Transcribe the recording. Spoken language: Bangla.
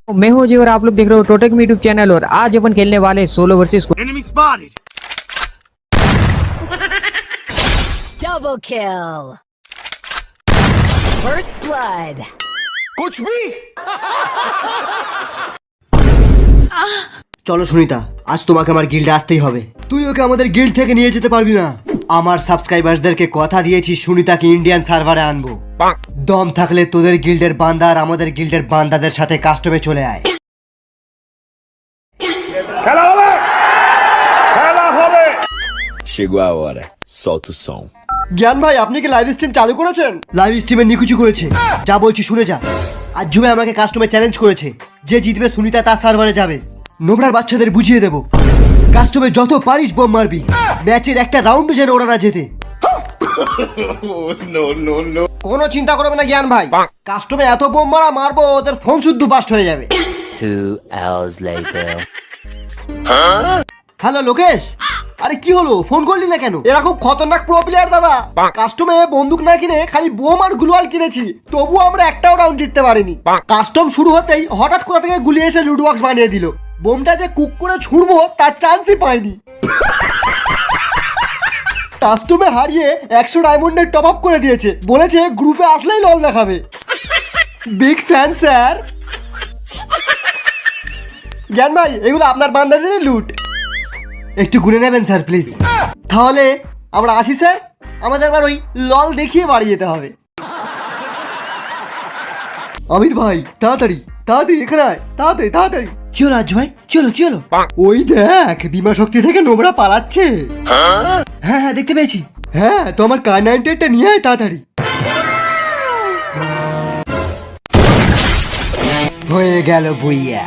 मैं हूं जी और आप लोग देख रहे हो टोटेक मी यूट्यूब चैनल। और आज अपन खेलने वाले solo versus Enemy spotted. Double kill. First blood. कुछ भी চলো সুনিতা, আজ তোমাকে আমার গিল্ডে আসতেই হবে। তুই ওকে আমাদের গিল্ড থেকে নিয়ে যেতে পারবি না। আমার সাবস্ক্রাইবারদেরকে কথা দিয়েছি সুনিতাকে ইন্ডিয়ান সার্ভারে আনবো। দম থাকলে তোদের গিল্ডের বান্দা আর আমাদের গিল্ডের বান্দাদের সাথে কাস্টমে চলে আয়। Chegou a hora, solta o som. জ্ঞান ভাই, আপনি কি লাইভ স্ট্রিম চালু করেছেন? লাইভ স্ট্রিমে নিকুচি করেছে, যা বলছি শুনে যা। আজ জুমে আমাকে কাস্টমে চ্যালেঞ্জ করেছে, যে জিতবে সুনিতা তার সার্ভারে যাবে। নোংরার বাচ্চাদের বুঝিয়ে দেবো, কাস্টমে যত পারিস বোম মারবি, ম্যাচের একটা রাউন্ড যেন ওরা না জেতে। কোনো চিন্তা করবে না জ্ঞান ভাই, কাস্টমে এত বোম মারবো ওদের ফোন শুদ্ধ বাস্ট হয়ে যাবে। 2 hours later. হ্যালো লোকেশ, আরে কি হলো, ফোন করলি না কেন? এরকম খতরনাক প্রো প্লেয়ার দাদা, কাস্টমে বন্দুক না কিনে খালি বোম আর গ্লুয়াল কিনেছি, তবুও আমরা একটাও রাউন্ড জিততে পারিনি। কাস্টম শুরু হতেই হঠাৎ কোথা থেকে গুলি এসে লুট বক্স বানিয়ে দিল। বোমটা যে কুক করে ছুড়বো তার চান্সই পাইনি। কাস্টমে হারিয়ে 100 ডায়মন্ডের টপ আপ করে দিয়েছে, বলেছে গ্রুপে আসলেই লল দেখাবে। Big fan sir. জ্ঞান ভাই, এগুলো আপনার বান্দাদেরই লুট, একটু গুনে নেবেন স্যার প্লিজ। তাহলে আমরা আসি স্যার, আমাদের আবার ওই লল দেখিয়ে বাড়ি যেতে হবে। অমিত ভাই তাড়াতাড়ি তাড়াতাড়ি এখানে আয়, তাড়াতাড়ি তাড়াতাড়ি। কি হলো রাজু ভাই, কি হলো কি হলো? ওই দেখ, বিমা শক্তি থেকে নোংরা পালাচ্ছে। হ্যাঁ হ্যাঁ দেখতে পেয়েছি। হ্যাঁ তো আমার কার 98টা নিয়ে আয় তাড়াতাড়ি। হয়ে গেল বইয়া।